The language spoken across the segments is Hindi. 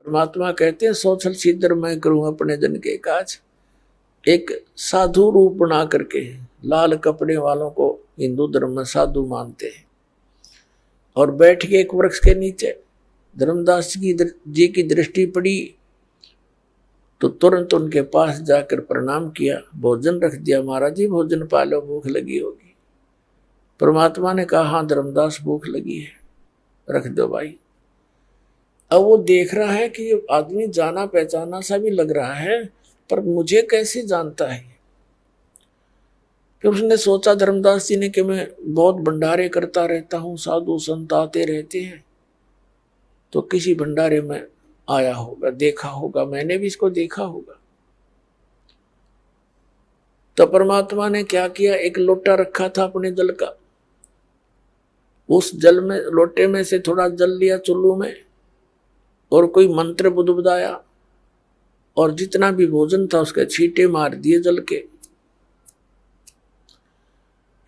परमात्मा कहते हैं सौछल सीधर मैं करूं अपने जन के काज। एक साधु रूप बना करके लाल कपड़े वालों को हिंदू धर्म में साधु मानते हैं, और बैठ के एक वृक्ष के नीचे धर्मदास जी की दृष्टि पड़ी तो तुरंत उनके पास जाकर प्रणाम किया, भोजन रख दिया। महाराज जी भोजन पालो, भूख लगी होगी। परमात्मा ने कहा हाँ धर्मदास भूख लगी है, रख दो भाई। अब वो देख रहा है कि ये आदमी जाना पहचाना सा भी लग रहा है, पर मुझे कैसे जानता है। फिर उसने सोचा धर्मदास जी ने कि मैं बहुत भंडारे करता रहता हूं, साधु संत आते रहते हैं, तो किसी भंडारे में आया होगा, देखा होगा, मैंने भी इसको देखा होगा। तो परमात्मा ने क्या किया, एक लोटा रखा था अपने जल का, उस जल में लोटे में से थोड़ा जल लिया चुल्लू में, और कोई मंत्र बुदबुदाया, और जितना भी भोजन था उसके छींटे मार दिए जल के।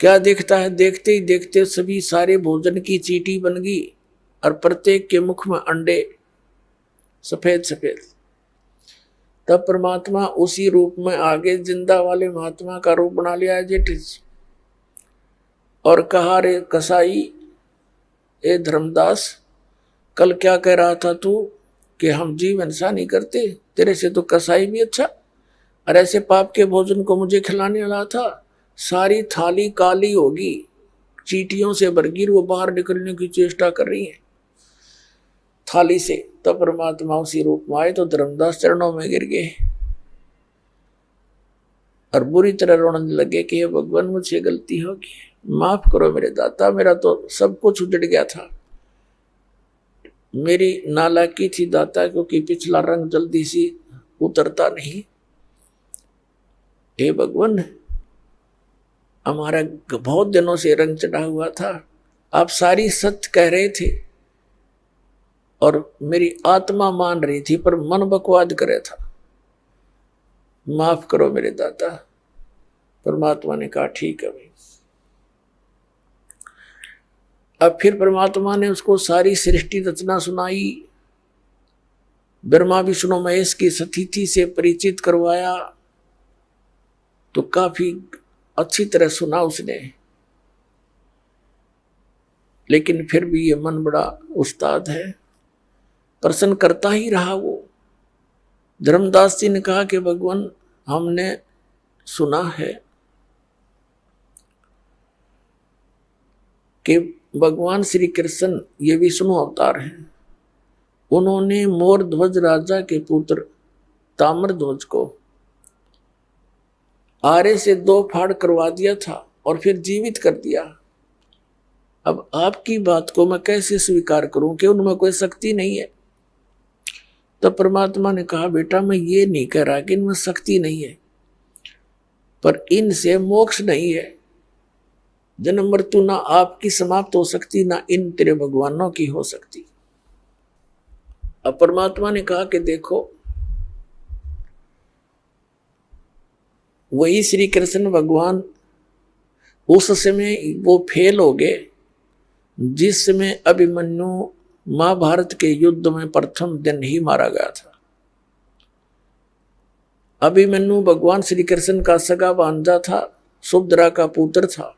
क्या देखता है, देखते ही देखते सभी सारे भोजन की चींटी बन गई, और प्रत्येक के मुख में अंडे सफेद सफेद। तब परमात्मा उसी रूप में आगे जिंदा वाले महात्मा का रूप बना लिया जेठिस, और कहा रे कसाई, ए धर्मदास, कल क्या कह रहा था तू कि हम जीव हिंसा नहीं करते, तेरे से तो कसाई भी अच्छा, और ऐसे पाप के भोजन को मुझे खिलाने वाला था। सारी थाली काली होगी, चींटियों से भरगी, वो बाहर निकलने की चेष्टा कर रही है थाली से। तब परमात्मा उसी रूप में आए तो धर्मदास चरणों में गिर गए और बुरी तरह रोने लगे कि भगवान मुझसे गलती होगी, माफ करो मेरे दाता, मेरा तो सब कुछ उजड़ गया था, मेरी नालायकी थी दाता, क्योंकि पिछला रंग जल्दी सी उतरता नहीं। हे भगवान, हमारा बहुत दिनों से रंग चढ़ा हुआ था, आप सारी सत्य कह रहे थे और मेरी आत्मा मान रही थी, पर मन बकवाद करे था, माफ करो मेरे दाता। परमात्मा ने कहा ठीक है भाई। अब फिर परमात्मा ने उसको सारी सृष्टि रचना सुनाई, ब्रह्मा विष्णु महेश की सतिथि से परिचित करवाया, तो काफी अच्छी तरह सुना उसने। लेकिन फिर भी ये मन बड़ा उस्ताद है, प्रश्न करता ही रहा वो। धर्मदास जी ने कहा कि भगवान, हमने सुना है कि भगवान श्री कृष्ण ये विष्णु अवतार हैं, उन्होंने मोर ध्वज राजा के पुत्र ताम्र ध्वज को आरे से 2 फाड़ करवा दिया था और फिर जीवित कर दिया। अब आपकी बात को मैं कैसे स्वीकार करूं कि उनमें कोई शक्ति नहीं है। तब परमात्मा ने कहा बेटा, मैं ये नहीं कह रहा कि इनमें शक्ति नहीं है, पर इनसे मोक्ष नहीं है। जन्म मृत्यु ना आपकी समाप्त हो सकती, ना इन तेरे भगवानों की हो सकती। अब परमात्मा ने कहा कि देखो, वही श्री कृष्ण भगवान उस समय वो फेल हो गए जिस समय अभिमन्यु महाभारत के युद्ध में प्रथम दिन ही मारा गया था। अभिमन्यु भगवान श्री कृष्ण का सगा भांजा था, सुभद्रा का पुत्र था,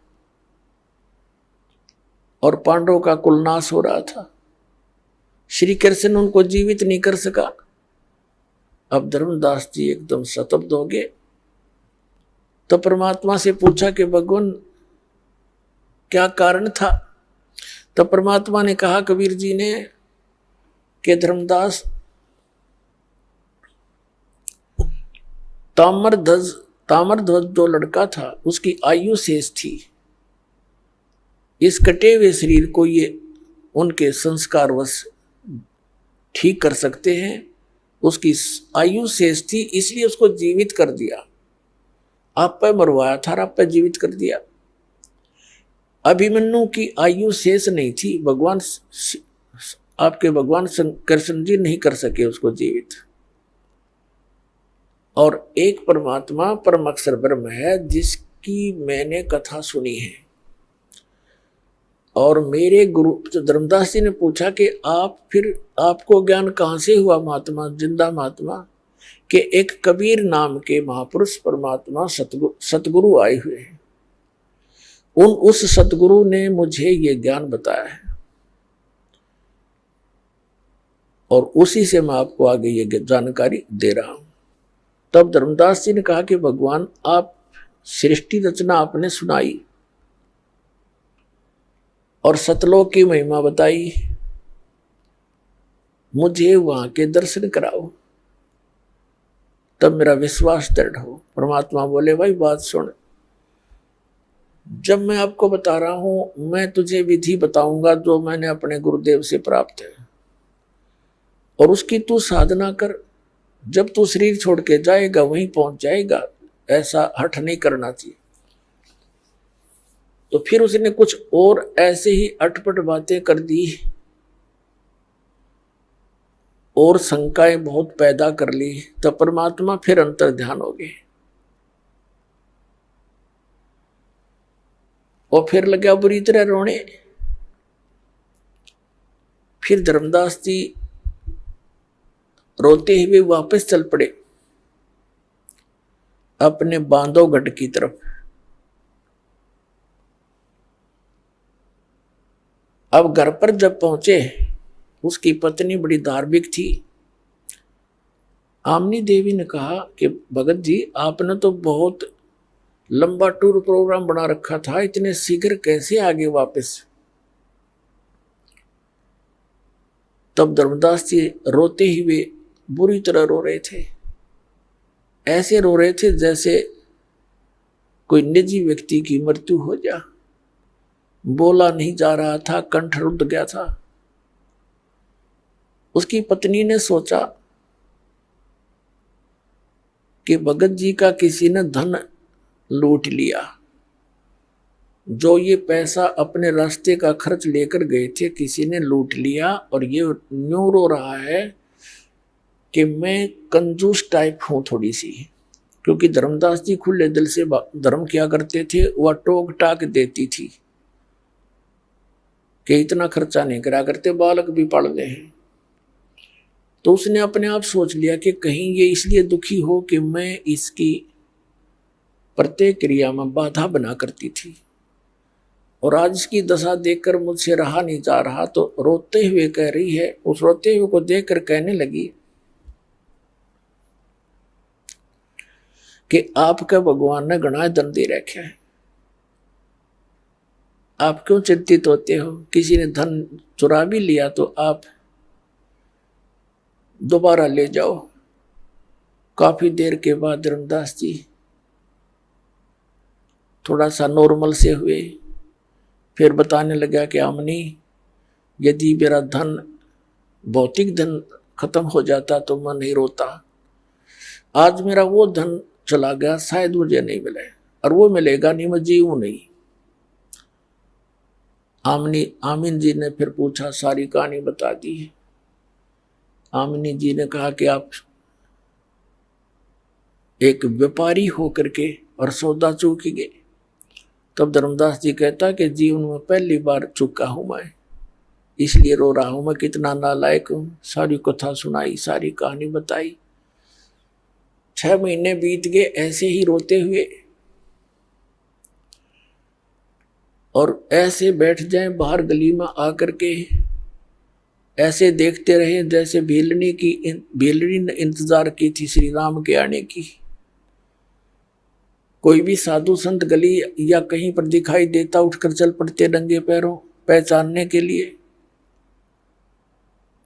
और पांडवों का कुलनाश हो रहा था। श्री कृष्ण उनको जीवित नहीं कर सका। अब धर्मदास जी एकदम स्तब्ध हो गए। तो परमात्मा से पूछा कि भगवान क्या कारण था। तो परमात्मा ने कहा कबीर जी ने कि धर्मदास, ताम्रध्वज जो लड़का था उसकी आयु शेष थी। इस कटे हुए शरीर को ये उनके संस्कारवश ठीक कर सकते हैं, उसकी आयु शेष थी, इसलिए उसको जीवित कर दिया। आप पे मरवाया था, आप पे जीवित कर दिया। अभिमन्यु की आयु शेष नहीं थी, भगवान आपके भगवान कृष्ण जी नहीं कर सके उसको जीवित। और एक परमात्मा परम अक्षर ब्रह्म है जिसकी मैंने कथा सुनी है, और मेरे गुरु धर्मदास जी ने पूछा कि आप फिर आपको ज्ञान कहाँ से हुआ महात्मा, जिंदा महात्मा? कि एक कबीर नाम के महापुरुष परमात्मा सतगुरु आए हुए हैं, उस सतगुरु ने मुझे ये ज्ञान बताया है और उसी से मैं आपको आगे ये जानकारी दे रहा हूं। तब धर्मदास जी ने कहा कि भगवान, आप सृष्टि रचना आपने सुनाई और सतलोक की महिमा बताई, मुझे वहां के दर्शन कराओ, तब मेरा विश्वास दृढ़ हो। परमात्मा बोले, भाई बात सुन, जब मैं आपको बता रहा हूं, मैं तुझे विधि बताऊंगा जो मैंने अपने गुरुदेव से प्राप्त है, और उसकी तू साधना कर। जब तू शरीर छोड़ के जाएगा वहीं पहुंच जाएगा, ऐसा हठ नहीं करना चाहिए। तो फिर उसने कुछ और ऐसे ही अटपट बातें कर दी और शंकाएं बहुत पैदा कर ली। तब परमात्मा फिर अंतर ध्यान हो गए और फिर लगा बुरी तरह रोने। फिर धर्मदास जी रोते हुए वापस चल पड़े अपने बांधवगढ़ की तरफ। अब घर पर जब पहुंचे, उसकी पत्नी बड़ी धार्मिक थी। आमनी देवी ने कहा कि भगत जी, आपने तो बहुत लंबा टूर प्रोग्राम बना रखा था, इतने शीघ्र कैसे आगे वापस? तब धर्मदास जी रोते हुए बुरी तरह रो रहे थे। ऐसे रो रहे थे जैसे कोई निजी व्यक्ति की मृत्यु हो जा। बोला नहीं जा रहा था, कंठ रुंध गया था। उसकी पत्नी ने सोचा कि भगत जी का किसी ने धन लूट लिया, जो ये पैसा अपने रास्ते का खर्च लेकर गए थे किसी ने लूट लिया, और ये न्यू रो रहा है कि मैं कंजूस टाइप हूं थोड़ी सी। क्योंकि धर्मदास जी खुले दिल से धर्म किया करते थे, वह टोक टाक देती थी कि इतना खर्चा नहीं करा करते, बालक भी पढ़ गए हैं। तो उसने अपने आप सोच लिया कि कहीं ये इसलिए दुखी हो कि मैं इसकी प्रत्येक क्रिया में बाधा बना करती थी, और आज इसकी दशा देखकर मुझसे रहा नहीं जा रहा। तो रोते हुए कह रही है, उस रोते हुए को देखकर कहने लगी कि आपका भगवान ने घना धन दे रखा है, आप क्यों चिंतित होते हो? किसी ने धन चुरा भी लिया तो आप दोबारा ले जाओ। काफी देर के बाद धर्मदास जी थोड़ा सा नॉर्मल से हुए। फिर बताने लगा कि आमनी, यदि मेरा धन, भौतिक धन खत्म हो जाता तो मैं नहीं रोता। आज मेरा वो धन चला गया, शायद मुझे नहीं मिले, और वो मिलेगा नहीं, मैं जीऊं नहीं। आमिन जी ने फिर पूछा, सारी कहानी बता दी। आमिनी जी ने कहा कि आप एक व्यापारी होकर के और सौदा चूक गए। तब धर्मदास जी कहता कि जीवन में पहली बार चुका हूं मैं, इसलिए रो रहा हूं। मैं कितना नालायक हूं। सारी कथा सुनाई, सारी कहानी बताई। 6 महीने बीत गए ऐसे ही रोते हुए, और ऐसे बैठ जाए बाहर गली में आकर के, ऐसे देखते रहे जैसे भेलनी ने इंतजार की थी श्री राम के आने की। कोई भी साधु संत गली या कहीं पर दिखाई देता, उठकर चल पड़ते नंगे पैरों पहचानने के लिए।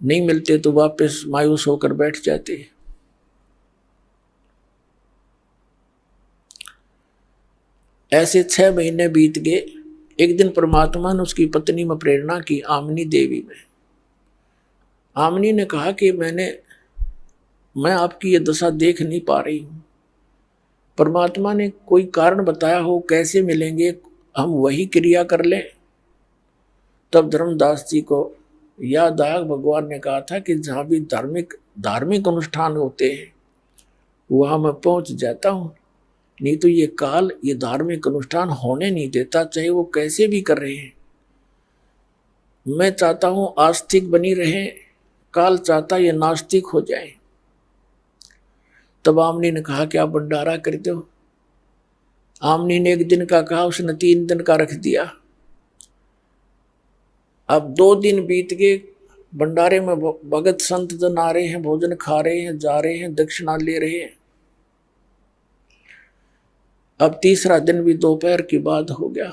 नहीं मिलते तो वापस मायूस होकर बैठ जाते। ऐसे 6 महीने बीत गए। एक दिन परमात्मा ने उसकी पत्नी में प्रेरणा की, आमनी देवी में। आमनी ने कहा कि मैं आपकी ये दशा देख नहीं पा रही हूं। परमात्मा ने कोई कारण बताया हो, कैसे मिलेंगे, हम वही क्रिया कर लें। तब धर्मदास जी को याद आया, भगवान ने कहा था कि जहां भी धार्मिक अनुष्ठान होते हैं वहां मैं पहुंच जाता हूं, नहीं तो ये काल ये धार्मिक अनुष्ठान होने नहीं देता, चाहे वो कैसे भी कर रहे हैं। मैं चाहता हूं आस्तिक बनी रहे, काल चाहता ये नास्तिक हो जाए। तब आमनी ने कहा कि आप भंडारा कर दो। आमनी ने 1 दिन का कहा, उसने 3 दिन का रख दिया। अब 2 दिन बीत गए, भंडारे में भगत संत जन आ रहे हैं, भोजन खा रहे हैं, जा रहे हैं, दक्षिणा ले रहे हैं। अब तीसरा दिन भी दोपहर की बात हो गया।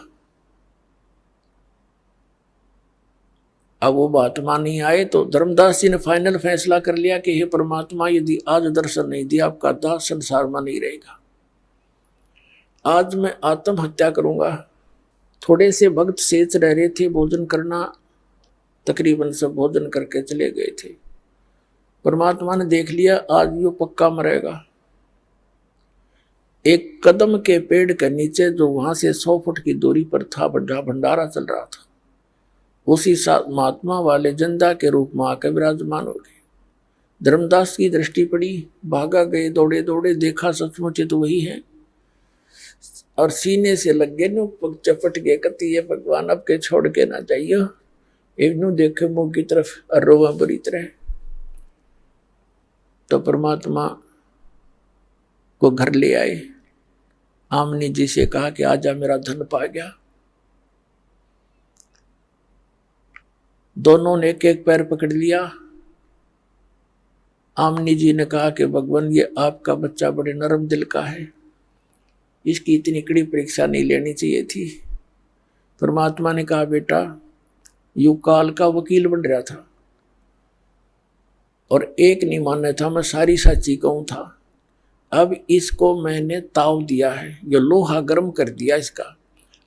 अब वो महात्मा नहीं आए तो धर्मदास जी ने फाइनल फैसला कर लिया कि हे परमात्मा, यदि आज दर्शन नहीं दिया, आपका दास संसार में नहीं रहेगा। आज मैं आत्महत्या करूंगा। थोड़े से भक्त शेष रह रहे थे भोजन करना, तकरीबन सब भोजन करके चले गए थे। परमात्मा ने देख लिया आज यो पक्का मरेगा। एक कदम के पेड़ के नीचे, जो वहां से 100 फुट की दूरी पर था, बड़ा भंडारा चल रहा था, उसी महात्मा वाले जिंदा के रूप में आकर विराजमान हो गए। धर्मदास की दृष्टि पड़ी, भागा गए, दौड़े दौड़े, देखा सचमुच तो वही है, और सीने से लग गए नो, पग चपट गए, कति ये भगवान अब के छोड़ के ना जाइए। एक देखे मुंह की तरफ और रोवा बुरी तरह। तो परमात्मा को घर ले आए। आमनी जी से कहा कि आजा, मेरा धन पा गया। दोनों ने एक एक पैर पकड़ लिया। आमनी जी ने कहा कि भगवान, ये आपका बच्चा बड़े नरम दिल का है, इसकी इतनी कड़ी परीक्षा नहीं लेनी चाहिए थी। परमात्मा ने कहा बेटा, यू काल का वकील बन रहा था और एक नहीं मानना था, मैं सारी सच्ची कहूं था। अब इसको मैंने ताव दिया है, ये लोहा गर्म कर दिया इसका।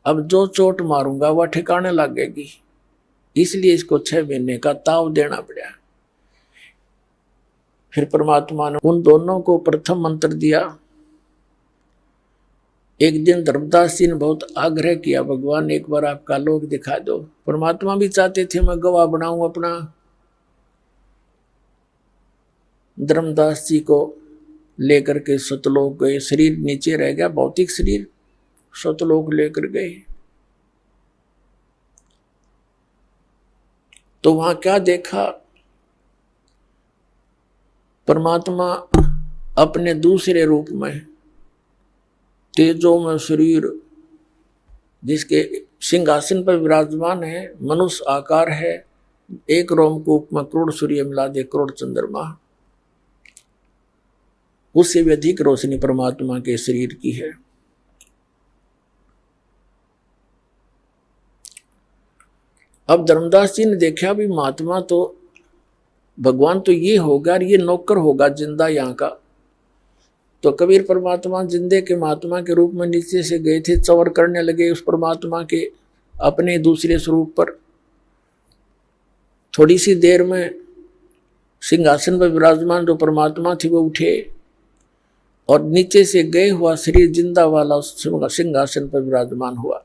अब जो चोट मारूंगा वह ठिकाने लगेगी, इसलिए इसको 6 महीने का ताव देना पड़ा। फिर परमात्मा ने उन दोनों को प्रथम मंत्र दिया। एक दिन धर्मदास जी ने बहुत आग्रह किया, भगवान एक बार आपका लोक दिखा दो। परमात्मा भी चाहते थे मैं गवाह बनाऊं अपना। धर्मदास जी को लेकर के सतलोक गए। शरीर नीचे रह गया, भौतिक शरीर, सतलोक लेकर गए। तो वहां क्या देखा, परमात्मा अपने दूसरे रूप में, तेजो में शरीर, जिसके सिंहासन पर विराजमान है, मनुष्य आकार है, एक रोमकूप में करोड़ सूर्य मिला दे, करोड़ चंद्रमा, उससे भी अधिक रोशनी परमात्मा के शरीर की है। अब धर्मदास जी ने देखा भी महात्मा तो, भगवान तो ये होगा और ये नौकर होगा जिंदा यहाँ का। तो कबीर परमात्मा जिंदे के महात्मा के रूप में नीचे से गए थे, चवर करने लगे उस परमात्मा के अपने दूसरे स्वरूप पर। थोड़ी सी देर में सिंहासन पर विराजमान जो परमात्मा थे वो उठे और नीचे से गए हुआ शरीर जिंदा वाला उस सिंहासन पर विराजमान हुआ।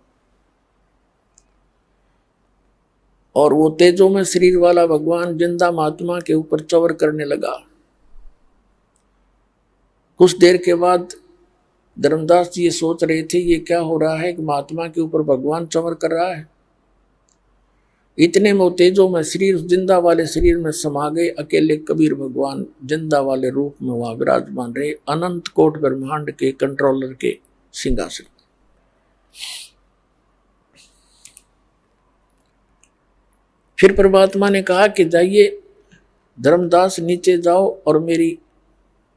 और वो तेजों में शरीर वाला भगवान जिंदा महात्मा के ऊपर चवर करने लगा। कुछ देर के बाद धर्मदास जी ये सोच रहे थे ये क्या हो रहा है कि महात्मा के ऊपर भगवान चवर कर रहा है। इतने में तेजों में शरीर जिंदा वाले शरीर में समा गए। अकेले कबीर भगवान जिंदा वाले रूप में वहां विराजमान रहे, अनंत कोट ब्रह्मांड के कंट्रोलर के सिंहासन। फिर परमात्मा ने कहा कि जाइए धर्मदास, नीचे जाओ और मेरी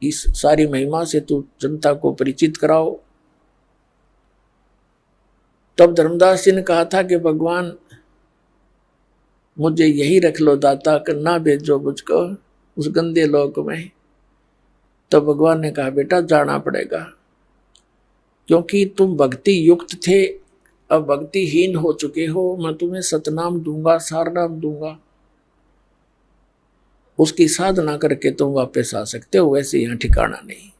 इस सारी महिमा से तू जनता को परिचित कराओ। तब धर्मदास जी ने कहा था कि भगवान मुझे यही रख लो दाता, कि ना भेजो मुझको उस गंदे लोक में। तो भगवान ने कहा बेटा जाना पड़ेगा, क्योंकि तुम भक्ति युक्त थे, अब भक्तिहीन हो चुके हो। मैं तुम्हें सतनाम दूंगा, सारनाम दूंगा, उसकी साधना करके तुम वापस आ सकते हो, वैसे यहाँ ठिकाना नहीं।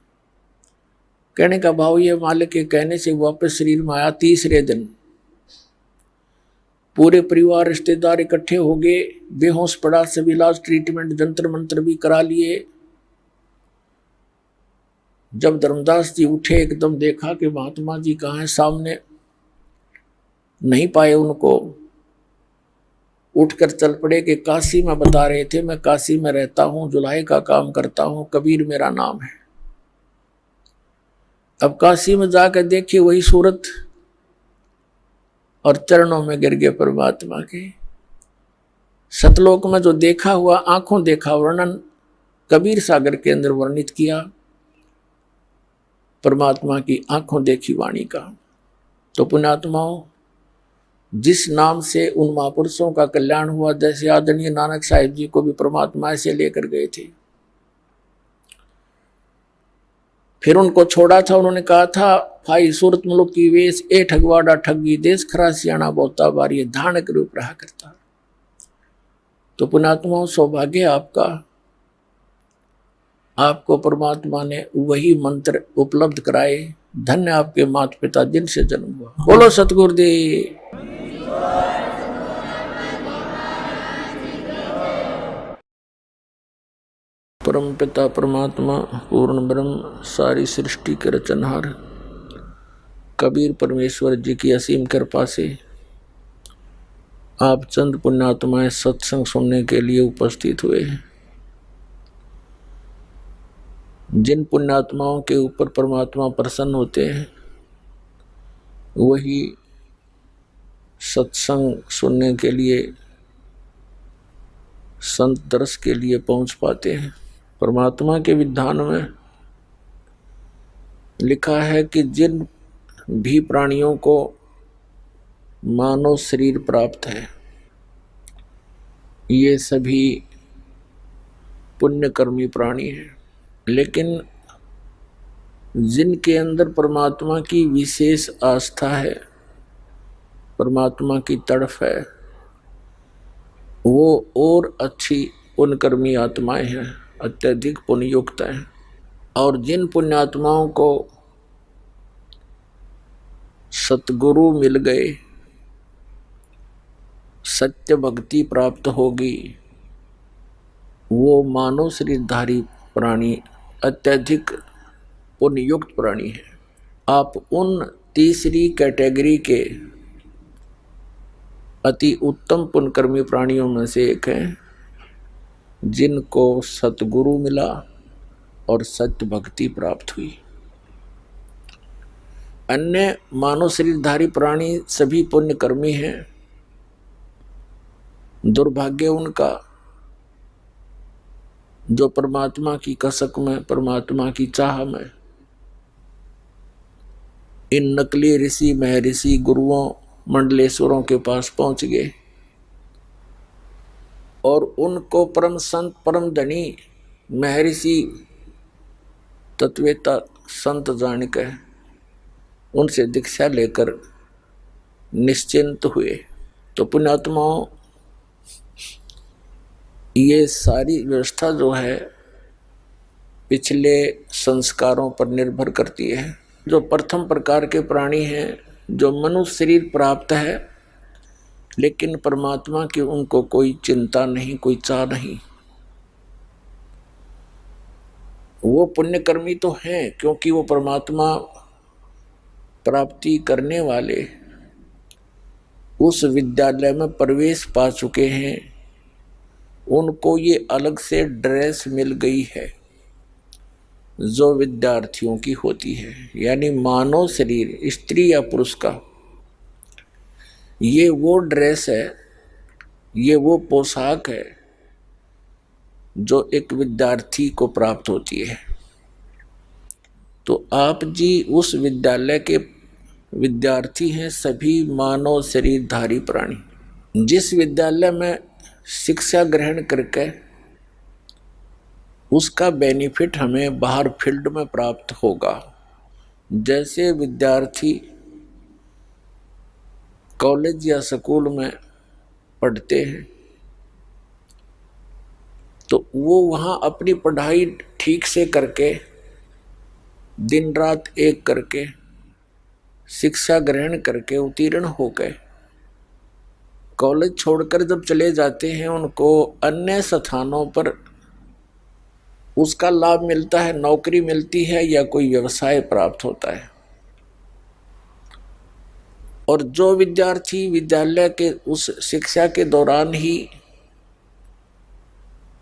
कहने का भाव ये, मालिक के कहने से वापस शरीर में आया। तीसरे दिन पूरे परिवार रिश्तेदार इकट्ठे हो गए, बेहोश पड़ा, सभी इलाज ट्रीटमेंट जंतर मंत्र भी करा लिए। जब धर्मदास जी उठे एकदम देखा कि महात्मा जी कहाँ हैं, सामने नहीं पाए उनको। उठकर चल पड़े कि काशी में बता रहे थे, मैं काशी में रहता हूं, जुलाई का काम करता हूं, कबीर मेरा नाम है। अब काशी में जाकर देखिए वही सूरत, और चरणों में गिर गए परमात्मा के। सतलोक में जो देखा हुआ, आंखों देखा वर्णन कबीर सागर के अंदर वर्णित किया, परमात्मा की आंखों देखी वाणी का। तो पुण्यात्माओं, जिस नाम से उन महापुरुषों का कल्याण हुआ, जैसे आदरणीय नानक साहिब जी को भी परमात्मा ऐसे लेकर गए थे, फिर उनको छोड़ा था। उन्होंने कहा था, भाई सूरत मुलुक की वेश ए ठगवाड़ा ठगी, देश खरा सियाणा बोता बारी, धान के रूप रहा करता। तो पुण्यात्माओं, सौभाग्य आपका, आपको परमात्मा ने वही मंत्र उपलब्ध कराए। धन्य आपके माता पिता जिनसे जन्म हुआ। बोलो सतगुरुदेव। परम पिता परमात्मा पूर्ण ब्रह्म सारी सृष्टि के रचनहार कबीर परमेश्वर जी की असीम कृपा से आप चंद पुण्यात्माएं सत्संग सुनने के लिए उपस्थित हुए हैं। जिन पुण्यात्माओं के ऊपर परमात्मा प्रसन्न होते हैं वही सत्संग सुनने के लिए, संत दर्श के लिए पहुंच पाते हैं। परमात्मा के विधान में लिखा है कि जिन भी प्राणियों को मानव शरीर प्राप्त है, ये सभी पुण्यकर्मी प्राणी हैं। लेकिन जिनके अंदर परमात्मा की विशेष आस्था है, परमात्मा की तड़फ है, वो और अच्छी पुण्यकर्मी आत्माएं हैं, अत्यधिक पुण्ययुक्त हैं। और जिन पुण्यात्माओं को सतगुरु मिल गए, सत्य भक्ति प्राप्त होगी, वो मानव शरीरधारी प्राणी अत्यधिक पुण्ययुक्त प्राणी है। आप उन तीसरी कैटेगरी के अति उत्तम पुण्यकर्मी प्राणियों में से एक हैं, जिनको सतगुरु मिला और सत्य भक्ति प्राप्त हुई। अन्य मानव शरीरधारी प्राणी सभी पुण्यकर्मी हैं। दुर्भाग्य उनका जो परमात्मा की कसक में, परमात्मा की चाह में इन नकली ऋषि महर्षि गुरुओं मंडलेश्वरों के पास पहुंच गए और उनको परम संत परम धनी महर्षि तत्वेता संत जानकर उनसे दीक्षा लेकर निश्चिंत हुए। तो पुण्यात्माओं, ये सारी व्यवस्था जो है पिछले संस्कारों पर निर्भर करती है। जो प्रथम प्रकार के प्राणी हैं, जो मनुष्य शरीर प्राप्त है लेकिन परमात्मा की उनको कोई चिंता नहीं, कोई चाह नहीं, वो पुण्यकर्मी तो हैं, क्योंकि वो परमात्मा प्राप्ति करने वाले उस विद्यालय में प्रवेश पा चुके हैं। उनको ये अलग से ड्रेस मिल गई है जो विद्यार्थियों की होती है, यानी मानव शरीर स्त्री या पुरुष का ये वो ड्रेस है, ये वो पोशाक है जो एक विद्यार्थी को प्राप्त होती है। तो आप जी उस विद्यालय के विद्यार्थी हैं, सभी मानव शरीरधारी प्राणी। जिस विद्यालय में शिक्षा ग्रहण करके उसका बेनिफिट हमें बाहर फील्ड में प्राप्त होगा। जैसे विद्यार्थी कॉलेज या स्कूल में पढ़ते हैं तो वो वहाँ अपनी पढ़ाई ठीक से करके दिन रात एक करके शिक्षा ग्रहण करके उत्तीर्ण हो गए, कॉलेज छोड़कर जब चले जाते हैं उनको अन्य स्थानों पर उसका लाभ मिलता है, नौकरी मिलती है या कोई व्यवसाय प्राप्त होता है। और जो विद्यार्थी विद्यालय के उस शिक्षा के दौरान ही,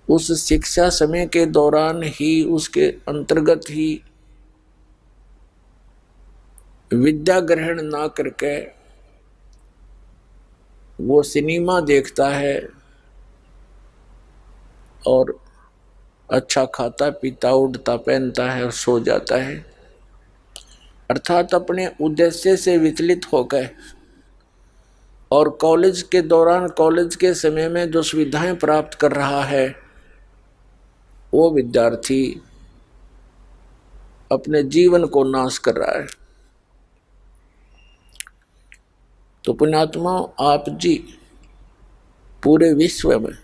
उस शिक्षा समय के दौरान ही, उसके अंतर्गत ही विद्या ग्रहण ना करके वो सिनेमा देखता है और अच्छा खाता पीता उड़ता पहनता है और सो जाता है, अर्थात अपने उद्देश्य से विचलित होकर, और कॉलेज के दौरान, कॉलेज के समय में जो सुविधाएं प्राप्त कर रहा है, वो विद्यार्थी अपने जीवन को नाश कर रहा है। तो पुण्यात्मा, आप जी पूरे विश्व में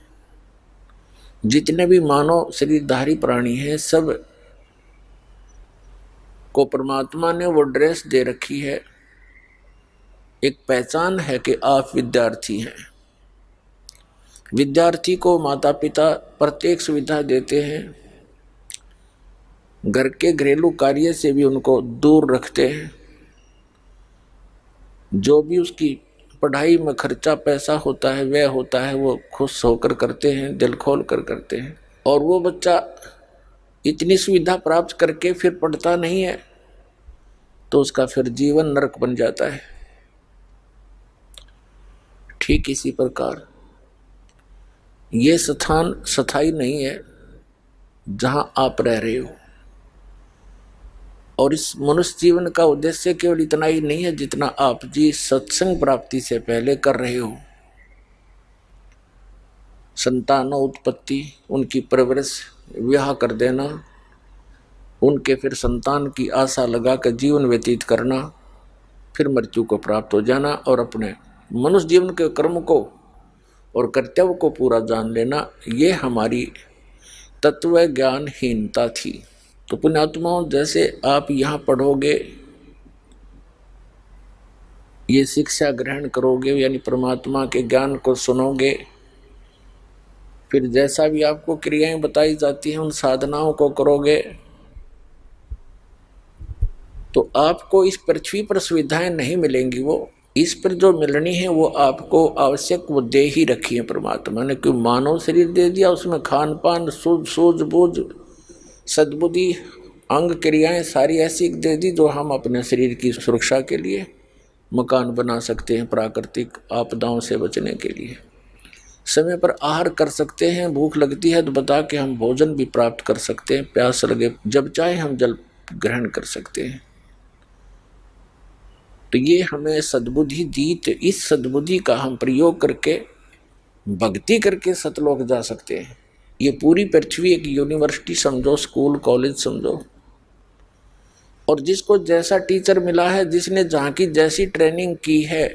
जितने भी मानव शरीरधारी प्राणी हैं, सब को परमात्मा ने वो ड्रेस दे रखी है, एक पहचान है कि आप विद्यार्थी हैं। विद्यार्थी को माता पिता प्रत्येक सुविधा देते हैं, घर के घरेलू कार्य से भी उनको दूर रखते हैं, जो भी उसकी पढ़ाई में खर्चा पैसा होता है, व्यय होता है, वो खुश होकर करते हैं, दिल खोल कर करते हैं। और वो बच्चा इतनी सुविधा प्राप्त करके फिर पढ़ता नहीं है तो उसका फिर जीवन नरक बन जाता है। ठीक इसी प्रकार ये स्थान स्थायी नहीं है जहां आप रह रहे हो, और इस मनुष्य जीवन का उद्देश्य केवल इतना ही नहीं है जितना आप जी सत्संग प्राप्ति से पहले कर रहे हो। संतानों उत्पत्ति, उनकी परवरिश, विवाह कर देना, उनके फिर संतान की आशा लगाकर जीवन व्यतीत करना, फिर मृत्यु को प्राप्त हो जाना और अपने मनुष्य जीवन के कर्म को और कर्तव्य को पूरा जान लेना, ये हमारी तत्व ज्ञानहीनता थी। तो पुण्यात्माओं, जैसे आप यहाँ पढ़ोगे, ये शिक्षा ग्रहण करोगे, यानी परमात्मा के ज्ञान को सुनोगे, फिर जैसा भी आपको क्रियाएं बताई जाती हैं उन साधनाओं को करोगे, तो आपको इस पृथ्वी पर सुविधाएं नहीं मिलेंगी। वो इस पर जो मिलनी है वो आपको आवश्यक वो दे ही रखी है परमात्मा ने। क्यों मानव शरीर दे दिया, उसमें खान पान, सूझबूझ, सद्बुद्धि, अंग क्रियाएं सारी ऐसी दे दी जो हम अपने शरीर की सुरक्षा के लिए मकान बना सकते हैं, प्राकृतिक आपदाओं से बचने के लिए समय पर आहार कर सकते हैं, भूख लगती है तो बता के हम भोजन भी प्राप्त कर सकते हैं, प्यास लगे जब चाहे हम जल ग्रहण कर सकते हैं। तो ये हमें सद्बुद्धि दी, तो इस सद्बुद्धि का हम प्रयोग करके भक्ति करके सतलोक जा सकते हैं। ये पूरी पृथ्वी एक यूनिवर्सिटी समझो, स्कूल कॉलेज समझो, और जिसको जैसा टीचर मिला है, जिसने जहाँ की जैसी ट्रेनिंग की है,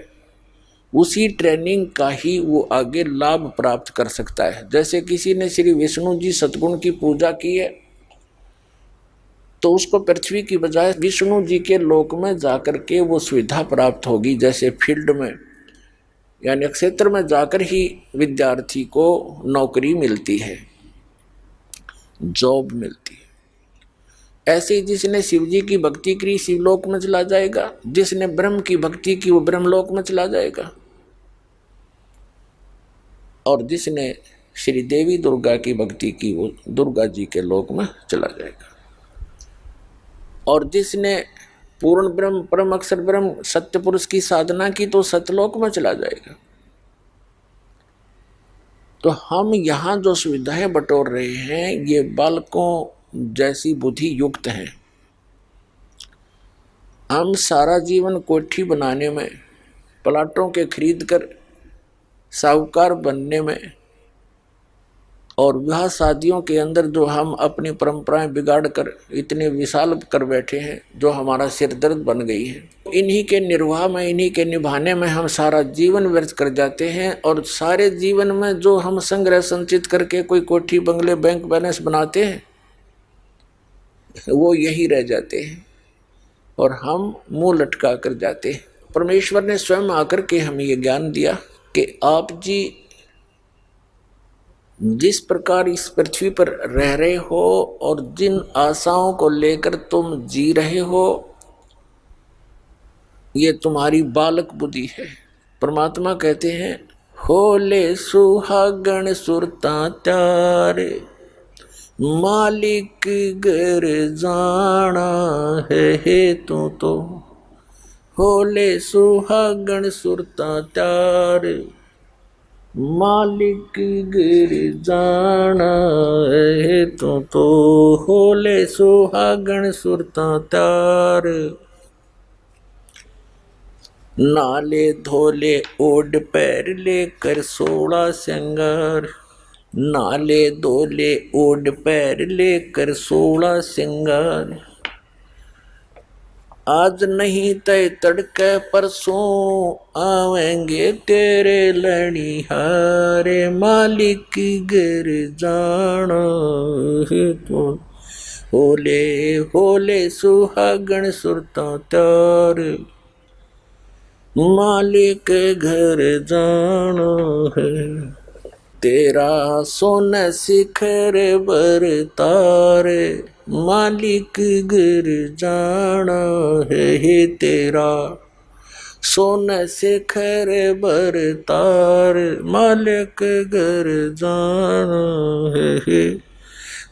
उसी ट्रेनिंग का ही वो आगे लाभ प्राप्त कर सकता है। जैसे किसी ने श्री विष्णु जी सतगुण की पूजा की है तो उसको पृथ्वी की बजाय विष्णु जी के लोक में जाकर के वो सुविधा प्राप्त होगी। जैसे फील्ड में यानी क्षेत्र में जाकर ही विद्यार्थी को नौकरी मिलती है, जॉब मिलती है। ऐसे ही जिसने शिव जी की भक्ति की शिवलोक में चला जाएगा, जिसने ब्रह्म की भक्ति की वो ब्रह्मलोक में चला जाएगा, और जिसने श्री देवी दुर्गा की भक्ति की वो दुर्गा जी के लोक में चला जाएगा, और जिसने पूर्ण ब्रह्म परम अक्षर ब्रह्म सत्य पुरुष की साधना की तो सतलोक में चला जाएगा। तो हम यहाँ जो सुविधाएं बटोर रहे हैं ये बालकों जैसी बुद्धि युक्त हैं। हम सारा जीवन कोठी बनाने में, प्लाटों के खरीद कर साहूकार बनने में, और विवाह शादियों के अंदर जो हम अपनी परंपराएं बिगाड़ कर इतने विशाल कर बैठे हैं, जो हमारा सिर दर्द बन गई है, इन्हीं के निर्वाह में, इन्हीं के निभाने में हम सारा जीवन व्यर्थ कर जाते हैं। और सारे जीवन में जो हम संग्रह संचित करके कोई कोठी बंगले बैंक बैलेंस बनाते हैं वो यही रह जाते हैं और हम मुंह लटका कर जाते हैं। परमेश्वर ने स्वयं आकर के हमें ये ज्ञान दिया कि आप जी जिस प्रकार इस पृथ्वी पर रह रहे हो और जिन आशाओं को लेकर तुम जी रहे हो, ये तुम्हारी बालक बुद्धि है। परमात्मा कहते हैं होले सुहागण सुरता त्यारे, मालिक घर जाना है तो होले सुहागण सुरता त्यारे, मालिक घर जाना है तो होले सुहागण सुरता त्यारे, नाले धोले ओढ़ पैर लेकर 16 श्रृंगार, नाले धोले ओढ़ पैर लेकर 16 श्रृंगार, आज नहीं तय तड़के परसों आवेंगे तेरे लड़िहारे, मालिक घर जाना है तो होले होले सुहागण सुरता त्यारे, मालिक घर जाना है, तेरा सोन शिखर बर तारे, मालिक घर जाना है, तेरा सोन शिखर बर तार, मालिक घर जाना है,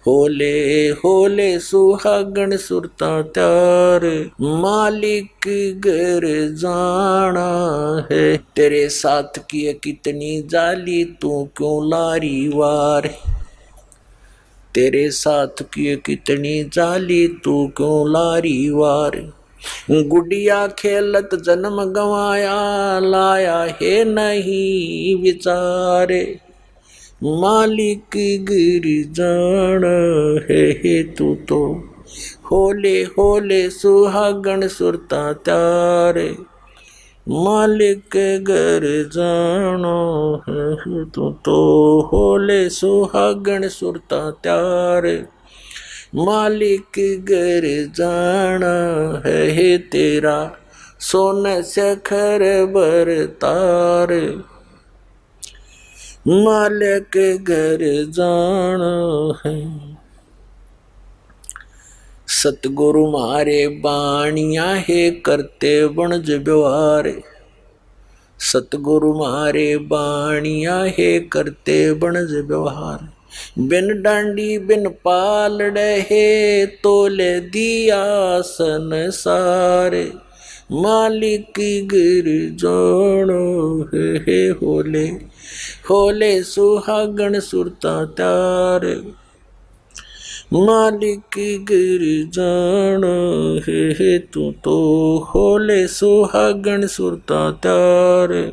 होले होले सुहागण सुरता त्यारे, मालिक घर जाना है, तेरे साथ की कितनी जाली तू क्यों लारी वार, तेरे साथ की कितनी जाली तू क्यों लारी वार, गुड़िया खेलत जन्म गवाया लाया है नहीं विचारे, मालिक गिर जाना है तू तो होले होले सुहागण सुरता त्यारे, मालिक घर जाना है तू तो होले सुहागण सुरता त्यारे, मालिक घर जाना है, तेरा सोन शिखर बर तार, मालिक घर जाना है। सतगुरु मारे बाणिया है करते बनज व्यवहार, सतगुरु मारे बाणिया है करते बनज व्यवहार, बिन डांडी बिन पालड़े है तोले दिया संसार, मालिक गिर जानो है होले होले सुहागण सुरता त्यारे, मालिक गिर जाना है तू तो होले सुहागण सुरता त्यारे,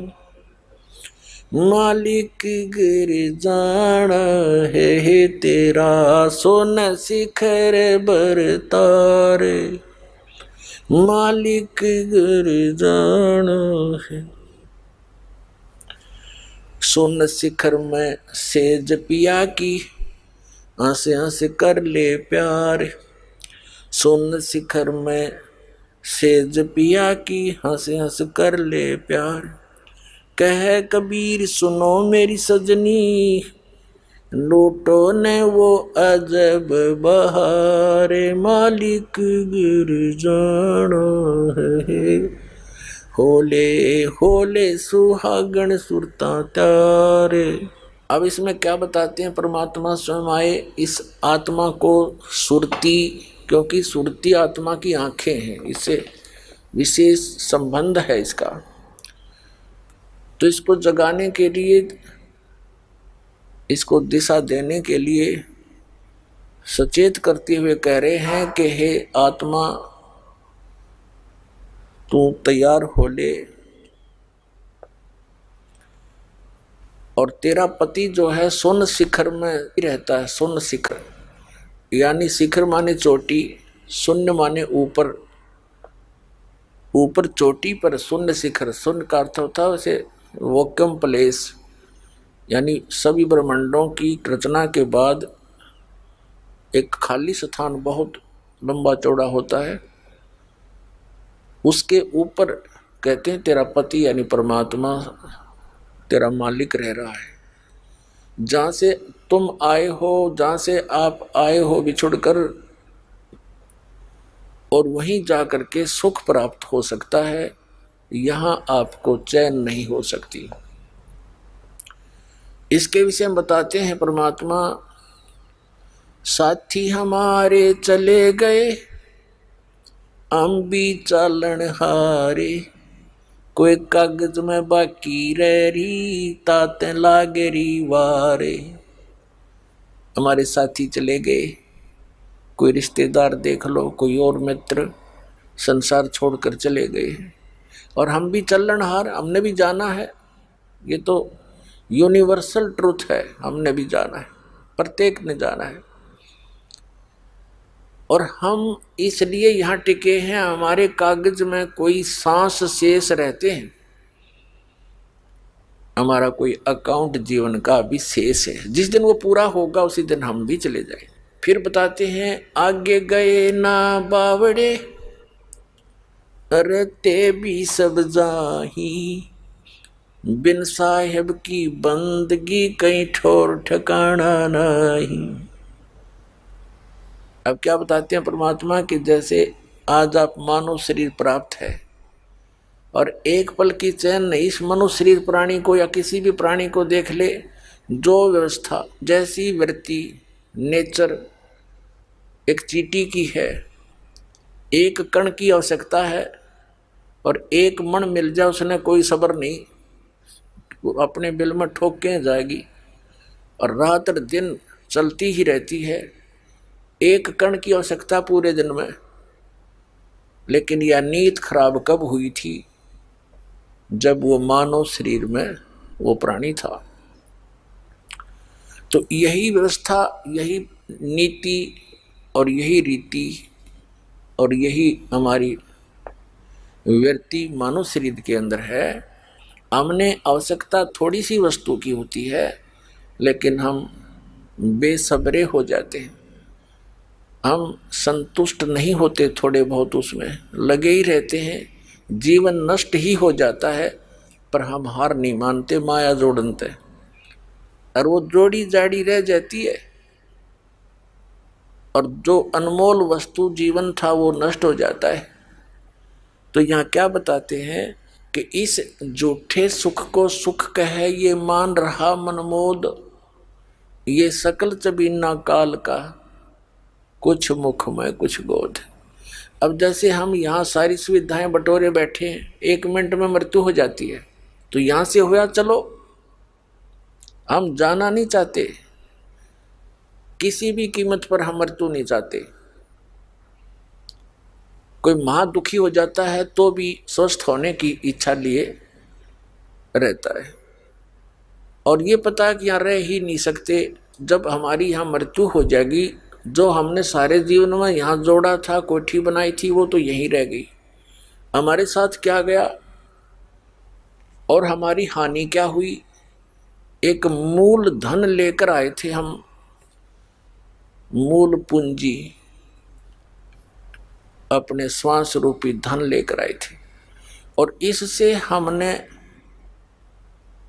मालिक गिर जाना है, तेरा सोन शिखर बर तारे, मालिक गिर जाना है। सोन शिखर में सेज पिया की हंस हंस कर ले प्यार, सोन शिखर में सेज पिया की हंस हंस कर ले प्यार, कह कबीर सुनो मेरी सजनी लूटो ने वो अजब बहारे, मालिक गिर जाना है होले होले सुहागण सुरता त्यारे। अब इसमें क्या बताते हैं परमात्मा स्वयं आए, इस आत्मा को सुरती, क्योंकि सुरती आत्मा की आंखें हैं, इससे विशेष संबंध है इसका, तो इसको जगाने के लिए, इसको दिशा देने के लिए सचेत करते हुए कह रहे हैं कि हे आत्मा तू तैयार हो ले, और तेरा पति जो है सोन शिखर में रहता है। सोन शिखर यानी शिखर माने चोटी, शून्य माने ऊपर, ऊपर चोटी पर शून्य शिखर, शून्य का अर्थ होता है वैसे वैक्यूम प्लेस, यानी सभी ब्रह्मांडों की रचना के बाद एक खाली स्थान बहुत लंबा चौड़ा होता है, उसके ऊपर कहते हैं तेरा पति यानी परमात्मा तेरा मालिक रह रहा है। जहाँ से तुम आए हो, जहाँ से आप आए हो बिछुड़कर, और वहीं जा करके सुख प्राप्त हो सकता है, यहां आपको चैन नहीं हो सकती। इसके विषय में बताते हैं परमात्मा, साथी हमारे चले गए हम भी चालन हारे, कोई कागज में बाकी रह रही ताते लागे री वारे। हमारे साथी चले गए, कोई रिश्तेदार देख लो, कोई और मित्र संसार छोड़कर चले गए, और हम भी चलनहार, हमने भी जाना है। ये तो यूनिवर्सल ट्रूथ है, हमने भी जाना है, प्रत्येक ने जाना है। और हम इसलिए यहाँ टिके हैं, हमारे कागज में कोई सांस शेष रहते हैं, हमारा कोई अकाउंट जीवन का भी शेष है। जिस दिन वो पूरा होगा उसी दिन हम भी चले जाएं। फिर बताते हैं, आगे गए ना बावड़े रहते भी सब जाही, बिन साहेब की बंदगी कहीं ठोर ठिकाना नहीं। अब क्या बताते हैं परमात्मा कि जैसे आज आप मानव शरीर प्राप्त है और एक पल की चैन नहीं, इस मनुष्य शरीर प्राणी को या किसी भी प्राणी को देख ले, जो व्यवस्था जैसी वृत्ति नेचर एक चींटी की है, एक कण की आवश्यकता है और एक मण मिल जाए उसने कोई सब्र नहीं, वो अपने बिल में ठोक के जाएगी और रात दिन चलती ही रहती है। एक कण की आवश्यकता पूरे दिन में। लेकिन यह नीत खराब कब हुई थी? जब वो मानव शरीर में वो प्राणी था। तो यही व्यवस्था, यही नीति और यही रीति और यही हमारी वृत्ति मानव शरीर के अंदर है। हमने आवश्यकता थोड़ी सी वस्तु की होती है, लेकिन हम बेसब्रे हो जाते हैं, हम संतुष्ट नहीं होते, थोड़े बहुत उसमें लगे ही रहते हैं, जीवन नष्ट ही हो जाता है, पर हम हार नहीं मानते, माया जोड़नते, और वो जोड़ी जाड़ी रह जाती है और जो अनमोल वस्तु जीवन था वो नष्ट हो जाता है। तो यहाँ क्या बताते हैं कि इस झूठे सुख को सुख कहे ये मान रहा मनमोद, ये सकल चबीना काल का, कुछ मुख में कुछ गोद। अब जैसे हम यहाँ सारी सुविधाएं बटोरे बैठे हैं, 1 मिनट में मृत्यु हो जाती है, तो यहाँ से होया चलो, हम जाना नहीं चाहते, किसी भी कीमत पर हम मृत्यु नहीं चाहते। कोई महा दुखी हो जाता है तो भी स्वस्थ होने की इच्छा लिए रहता है, और ये पता है कि यहाँ रह ही नहीं सकते। जब हमारी यहाँ मृत्यु हो जाएगी, जो हमने सारे जीवन में यहाँ जोड़ा था, कोठी बनाई थी, वो तो यहीं रह गई। हमारे साथ क्या गया और हमारी हानि क्या हुई? एक मूल धन लेकर आए थे हम, मूल पूंजी, अपने श्वास रूपी धन लेकर आए थे, और इससे हमने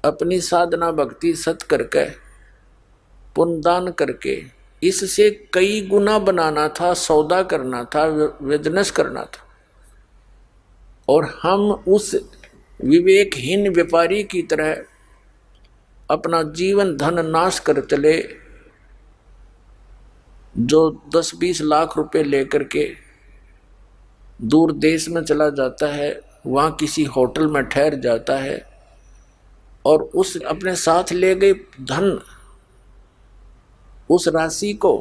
अपनी साधना भक्ति सत करके पुण्यदान करके इससे कई गुना बनाना था, सौदा करना था, बिजनेस करना था, और हम उस विवेकहीन व्यापारी की तरह अपना जीवन धन नाश कर चले, जो 10-20 लाख रुपए लेकर के दूर देश में चला जाता है, वहाँ किसी होटल में ठहर जाता है और उस अपने साथ ले गए धन, उस राशि को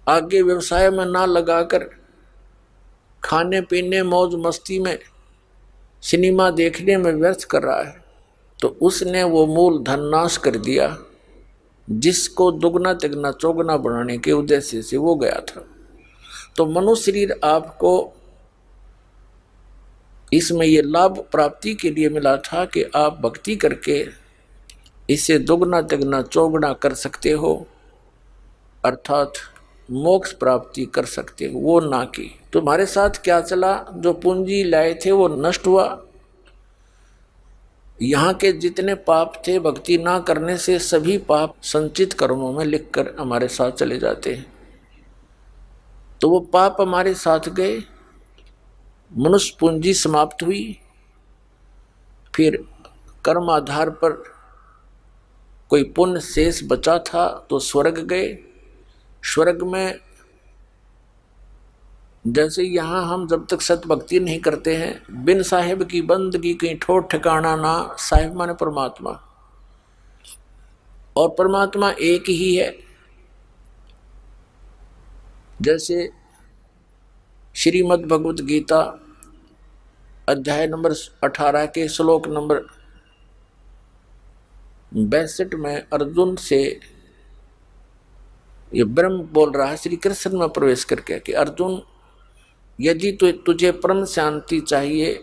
आगे व्यवसाय में ना लगाकर खाने पीने मौज मस्ती में सिनेमा देखने में व्यर्थ कर रहा है, तो उसने वो मूल धन नाश कर दिया, जिसको दुगना तिगना चौगुना बनाने के उद्देश्य से वो गया था। तो मनुष्य शरीर आपको इसमें ये लाभ प्राप्ति के लिए मिला था कि आप भक्ति करके इसे दुगना तिगना चौगुना कर सकते हो, अर्थात मोक्ष प्राप्ति कर सकते हो। वो ना की तुम्हारे साथ क्या चला, जो पूंजी लाए थे वो नष्ट हुआ। यहाँ के जितने पाप थे, भक्ति ना करने से सभी पाप संचित कर्मों में लिखकर हमारे साथ चले जाते हैं। तो वो पाप हमारे साथ गए, मनुष्य पूंजी समाप्त हुई, फिर कर्म आधार पर कोई पुण्य शेष बचा था तो स्वर्ग गए। स्वर्ग में जैसे यहाँ हम जब तक सत भक्ति नहीं करते हैं, बिन साहिब की बंदगी कहीं ठोर ठिकाना ना। साहिब माने परमात्मा, और परमात्मा एक ही है। जैसे श्रीमद् भगवत गीता अध्याय नंबर 18 के श्लोक नंबर 62 में अर्जुन से ये ब्रह्म बोल रहा है श्री कृष्ण में प्रवेश करके कि अर्जुन, यदि तुझे परम शांति चाहिए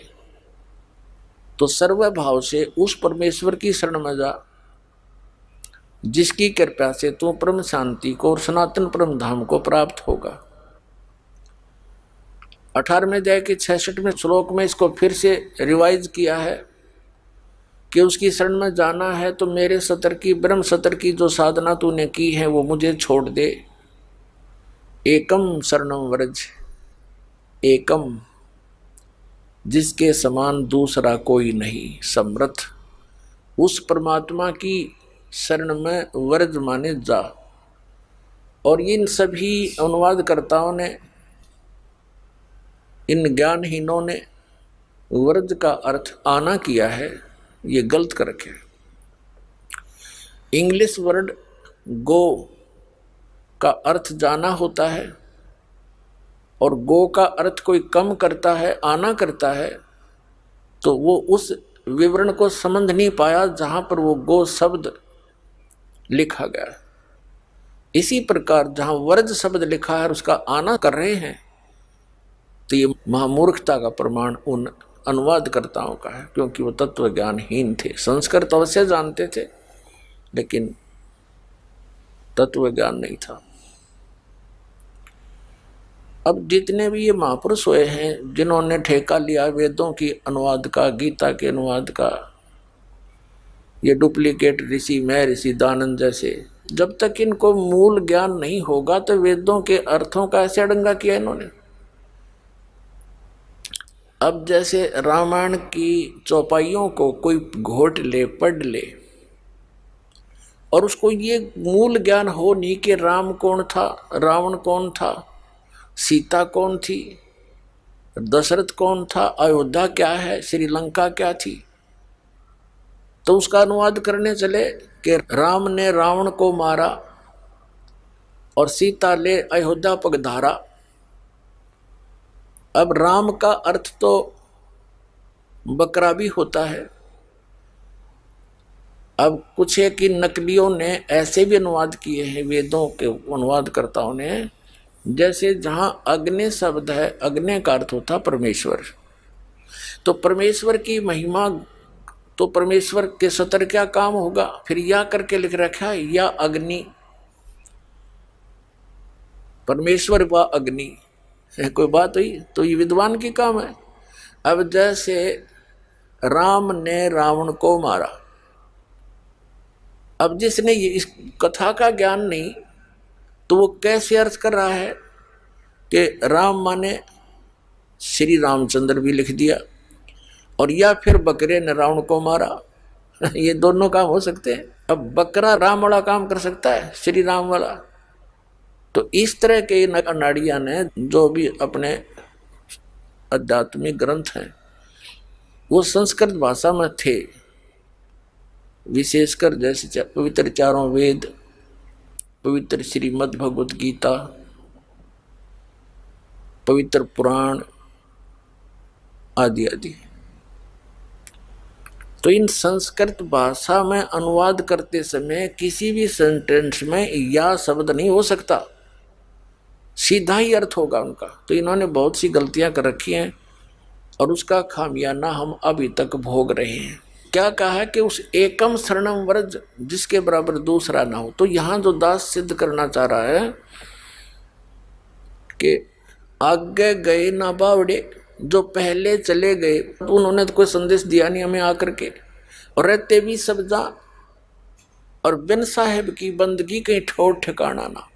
तो सर्वभाव से उस परमेश्वर की शरण में जा जिसकी कृपा से तू परम शांति को और सनातन परम धाम को प्राप्त होगा। 18वें अध्याय के 66वें श्लोक में इसको फिर से रिवाइज किया है कि उसकी शरण में जाना है तो मेरे सतर की, ब्रह्म सतर की जो साधना तूने की है वो मुझे छोड़ दे। एकम शरणम व्रज, एकम जिसके समान दूसरा कोई नहीं, समर्थ उस परमात्मा की शरण में व्रज माने जा। और इन सभी अनुवादकर्ताओं ने, इन ज्ञानहीनों ने व्रज का अर्थ आना किया है, ये गलत कर रखे। इंग्लिश वर्ड गो का अर्थ जाना होता है, और गो का अर्थ कोई कम करता है, आना करता है, तो वो उस विवरण को समझ नहीं पाया जहां पर वो गो शब्द लिखा गया। इसी प्रकार जहां वर्ज शब्द लिखा है और उसका आना कर रहे हैं, तो ये महामूर्खता का प्रमाण उन अनुवादकर्ताओं का है, क्योंकि वो तत्व ज्ञानहीन थे। संस्कृत अवश्य जानते थे लेकिन तत्व ज्ञान नहीं था। अब जितने भी ये महापुरुष हुए हैं जिन्होंने ठेका लिया वेदों की अनुवाद का, गीता के अनुवाद का, ये डुप्लीकेट ऋषि, मैं ऋषि दानंद जैसे, जब तक इनको मूल ज्ञान नहीं होगा तो वेदों के अर्थों का ऐसे अड़ंगा किया इन्होंने। अब जैसे रामायण की चौपाइयों को कोई घोट ले, पढ़ ले, और उसको ये मूल ज्ञान हो नहीं कि राम कौन था, रावण कौन था, सीता कौन थी, दशरथ कौन था, अयोध्या क्या है, श्रीलंका क्या थी, तो उसका अनुवाद करने चले कि राम ने रावण को मारा और सीता ले अयोध्या पगधारा। अब राम का अर्थ तो बकरा भी होता है। अब कुछ है कि नकलियों ने ऐसे भी अनुवाद किए हैं वेदों के अनुवादकर्ताओं ने, जैसे जहां अग्नि शब्द है, अग्नि का अर्थ होता परमेश्वर, तो परमेश्वर की महिमा, तो परमेश्वर के सतर क्या काम होगा, फिर या करके लिख रखा है या अग्नि, परमेश्वर व अग्नि, कोई बात हुई, तो ये विद्वान की काम है। अब जैसे राम ने रावण को मारा, अब जिसने ये इस कथा का ज्ञान नहीं, तो वो कैसे अर्थ कर रहा है कि राम माने श्री रामचंद्र भी लिख दिया, और या फिर बकरे ने रावण को मारा। ये दोनों काम हो सकते हैं। अब बकरा राम वाला काम कर सकता है, श्री राम वाला। तो इस तरह के अनाड़िया ने जो भी अपने आध्यात्मिक ग्रंथ हैं वो संस्कृत भाषा में थे, विशेषकर जैसे पवित्र चारों वेद, पवित्र श्रीमद् भगवत गीता, पवित्र पुराण आदि आदि। तो इन संस्कृत भाषा में अनुवाद करते समय किसी भी सेंटेंस में या शब्द नहीं हो सकता, सीधा ही अर्थ होगा उनका। तो इन्होंने बहुत सी गलतियां कर रखी हैं और उसका खामियाना हम अभी तक भोग रहे हैं। क्या कहा है कि उस एकम शरणम व्रज जिसके बराबर दूसरा ना हो। तो यहां जो दास सिद्ध करना चाह रहा है कि आगे गए ना बावड़े, जो पहले चले गए उन्होंने तो कोई संदेश दिया नहीं हमें आकर के, और रहते भी सब जा, और बिन साहेब की बंदगी कहीं ठोर ठिकाना ना।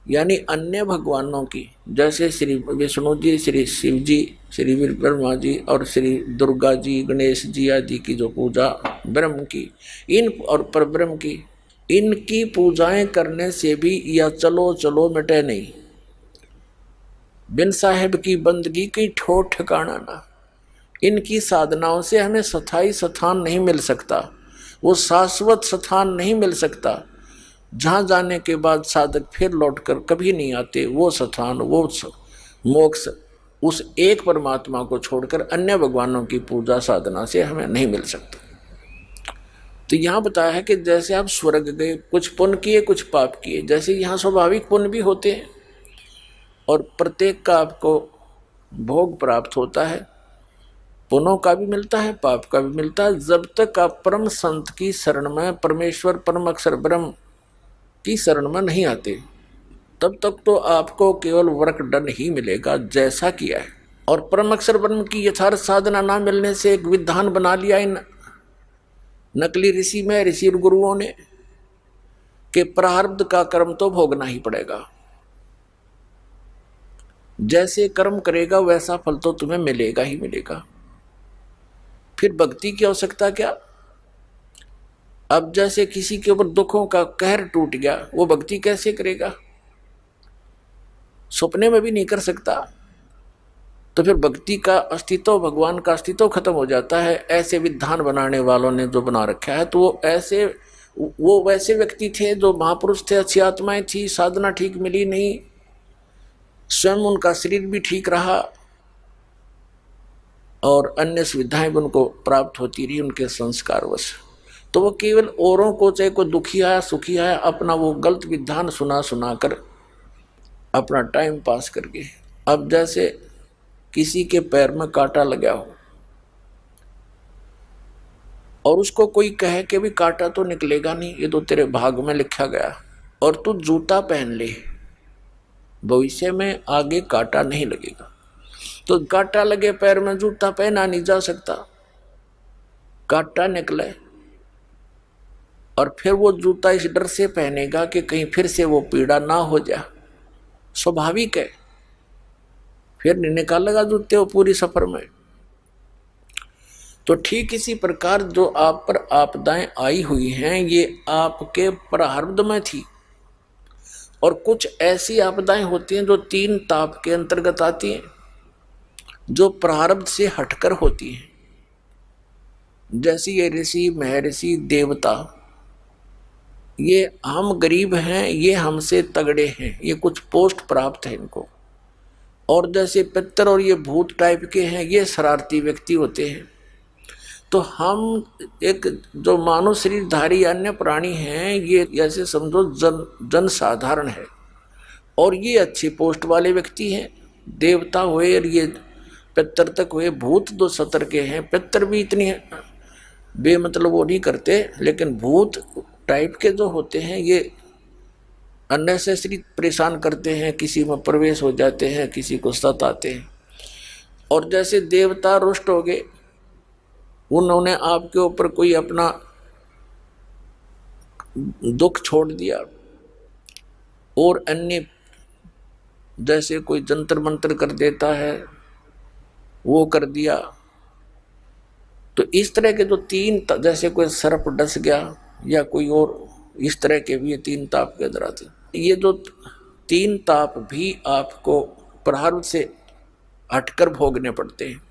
यानी अन्य भगवानों की, जैसे श्री विष्णु जी, श्री शिव जी, श्री ब्रह्मा जी और श्री दुर्गा जी, गणेश जी आदि की जो पूजा ब्रह्म की, इन और परब्रह्म की, इनकी पूजाएं करने से भी यह चलो चलो मिटे नहीं। बिन साहेब की बंदगी की ठोर ठिकाना ना। इनकी साधनाओं से हमें स्थायी स्थान नहीं मिल सकता, वो शाश्वत स्थान नहीं मिल सकता, जहां जाने के बाद साधक फिर लौटकर कभी नहीं आते। वो स्थान, वो मोक्ष उस एक परमात्मा को छोड़कर अन्य भगवानों की पूजा साधना से हमें नहीं मिल सकता। तो यहां बताया है कि जैसे आप स्वर्ग गए, कुछ पुण्य किए कुछ पाप किए, जैसे यहां स्वाभाविक पुण्य भी होते हैं और प्रत्येक का आपको भोग प्राप्त होता है, पुण्यों का भी मिलता है, पाप का भी मिलता है। जब तक आप परम संत की शरण में, परमेश्वर परम अक्षर ब्रह्म की शरण में नहीं आते, तब तक तो आपको केवल वर्क डन ही मिलेगा जैसा किया है। और परम अक्षर ब्रह्म की यथार्थ साधना ना मिलने से एक विधान बना लिया इन नकली ऋषि में, ऋषि और गुरुओं ने, कि प्रारब्ध का कर्म तो भोगना ही पड़ेगा, जैसे कर्म करेगा वैसा फल तो तुम्हें मिलेगा ही मिलेगा। फिर भक्ति की आवश्यकता क्या? अब जैसे किसी के ऊपर दुखों का कहर टूट गया, वो भक्ति कैसे करेगा? सपने में भी नहीं कर सकता। तो फिर भक्ति का अस्तित्व, भगवान का अस्तित्व खत्म हो जाता है। ऐसे विधान बनाने वालों ने जो बना रखा है, तो वो वैसे व्यक्ति थे जो महापुरुष थे, अच्छी आत्माएं थी, साधना ठीक मिली नहीं, स्वयं उनका शरीर भी ठीक रहा और अन्य सुविधाएं भी उनको प्राप्त होती रही उनके संस्कारवश। तो वो केवल औरों को, चाहे कोई दुखी आया सुखी आया, अपना वो गलत विधान सुना सुना कर अपना टाइम पास करके। अब जैसे किसी के पैर में कांटा लगा हो और उसको कोई कहे कि भी कांटा तो निकलेगा नहीं, ये तो तेरे भाग में लिखा गया, और तू जूता पहन ले, भविष्य में आगे कांटा नहीं लगेगा। तो कांटा लगे पैर में, जूता पहना नहीं जा सकता, कांटा निकले और फिर वो जूता इस डर से पहनेगा कि कहीं फिर से वो पीड़ा ना हो जाए, स्वाभाविक है। फिर नहीं निकालेगा जूते वो पूरी सफर में। तो ठीक इसी प्रकार जो आप पर आपदाएं आई हुई हैं, ये आपके प्रारब्ध में थी। और कुछ ऐसी आपदाएं होती हैं जो 3 ताप के अंतर्गत आती हैं, जो प्रारब्ध से हटकर होती हैं। जैसे ये ऋषि, महर्षि, देवता, ये हम गरीब हैं, ये हमसे तगड़े हैं, ये कुछ पोस्ट प्राप्त है इनको। और जैसे पितर और ये भूत टाइप के हैं, ये शरारती व्यक्ति होते हैं। तो हम एक जो मानव शरीरधारी अन्य प्राणी हैं, ये जैसे समझो जन साधारण है, और ये अच्छी पोस्ट वाले व्यक्ति हैं, देवता हुए और ये पितर तक हुए। भूत दो सतर के हैं, पितर भी इतनी बेमतलब वो नहीं करते, लेकिन भूत टाइप के जो होते हैं ये अननेसेसरी परेशान करते हैं, किसी में प्रवेश हो जाते हैं, किसी को सताते हैं। और जैसे देवता रुष्ट हो गए, उन्होंने आपके ऊपर कोई अपना दुख छोड़ दिया, और अन्य जैसे कोई जंतर मंत्र कर देता है, वो कर दिया। तो इस तरह के जो 3, जैसे कोई सर्प डस गया या कोई और, इस तरह के भी ये 3 ताप के अंदर आते। ये जो 3 ताप भी आपको प्रारब्ध से हटकर भोगने पड़ते हैं।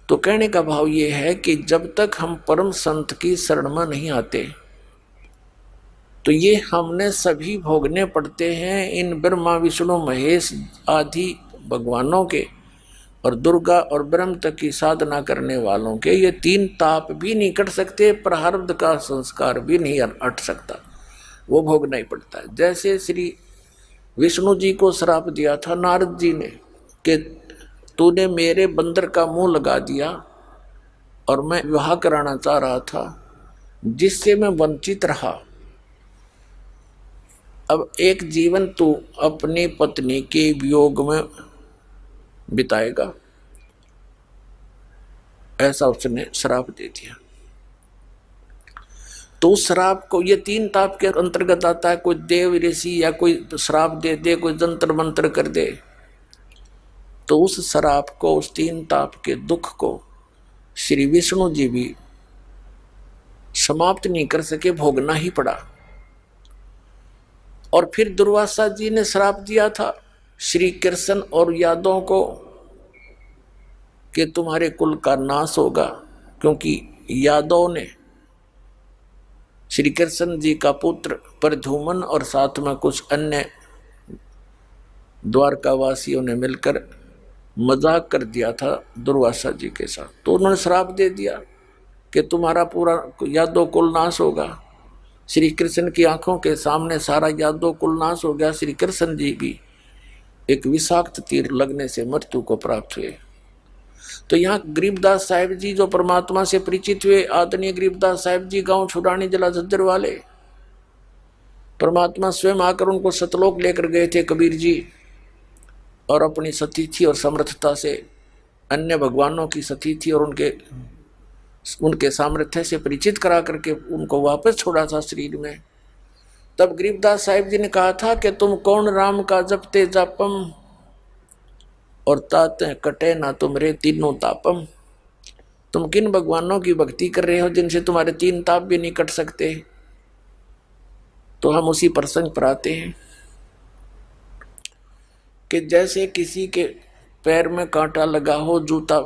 तो कहने का भाव ये है कि जब तक हम परम संत की शरण में नहीं आते, तो ये हमने सभी भोगने पड़ते हैं। इन ब्रह्मा विष्णु महेश आदि भगवानों के और दुर्गा और ब्रह्म तक की साधना करने वालों के ये 3 ताप भी नहीं कट सकते, प्रारब्ध का संस्कार भी नहीं हट सकता, वो भोगना ही पड़ता है। जैसे श्री विष्णु जी को श्राप दिया था नारद जी ने कि तूने मेरे बंदर का मुंह लगा दिया और मैं विवाह कराना चाह रहा था, जिससे मैं वंचित रहा। अब एक जीवन तू अपनी पत्नी के वियोग में बिताएगा, ऐसा उसने श्राप दे दिया। तो उस श्राप को, ये 3 ताप के अंतर्गत आता है। कोई देव ऋषि या कोई श्राप दे दे, कोई जंतर मंत्र कर दे, तो उस श्राप को, उस 3 ताप के दुख को श्री विष्णु जी भी समाप्त नहीं कर सके, भोगना ही पड़ा। और फिर दुर्वासा जी ने श्राप दिया था श्री कृष्ण और यादवों को कि तुम्हारे कुल का नाश होगा, क्योंकि यादव ने श्री कृष्ण जी का पुत्र प्रद्युम्न और साथ में कुछ अन्य द्वारका वासियों ने मिलकर मजाक कर दिया था दुर्वासा जी के साथ। तो उन्होंने श्राप दे दिया कि तुम्हारा पूरा यादव कुल नाश होगा। श्री कृष्ण की आंखों के सामने सारा यादव कुल नाश हो गया। श्री कृष्ण जी भी एक विषाक्त तीर लगने से मृत्यु को प्राप्त हुए। तो यहाँ गरीबदास साहिब जी जो परमात्मा से परिचित हुए, आदरणीय गरीबदास साहिब जी गांव छुड़ानी जिला झज्जर वाले, परमात्मा स्वयं आकर उनको सतलोक लेकर गए थे कबीर जी, और अपनी सतीथि और समर्थता से अन्य भगवानों की सतीथि और उनके सामर्थ्य से परिचित करा करके उनको वापस छोड़ा था शरीर में। तब गरीबदास साहिब जी ने कहा था कि तुम कौन राम का जपते जापम और ताते कटे ना तुमरे तीनों तापम। तुम किन भगवानों की भक्ति कर रहे हो जिनसे तुम्हारे 3 ताप भी नहीं कट सकते। तो हम उसी प्रसंग पर आते हैं कि जैसे किसी के पैर में कांटा लगा हो, जूता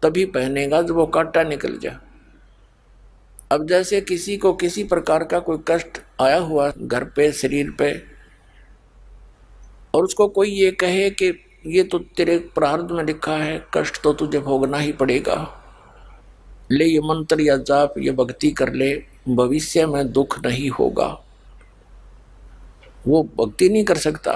तभी पहनेगा जब वो कांटा निकल जाए। अब जैसे किसी को किसी प्रकार का कोई कष्ट आया हुआ घर पे, शरीर पे, और उसको कोई ये कहे कि ये तो तेरे प्रारब्ध में लिखा है, कष्ट तो तुझे भोगना ही पड़ेगा, ले ये मंत्र या जाप, ये भक्ति कर ले, भविष्य में दुख नहीं होगा, वो भक्ति नहीं कर सकता।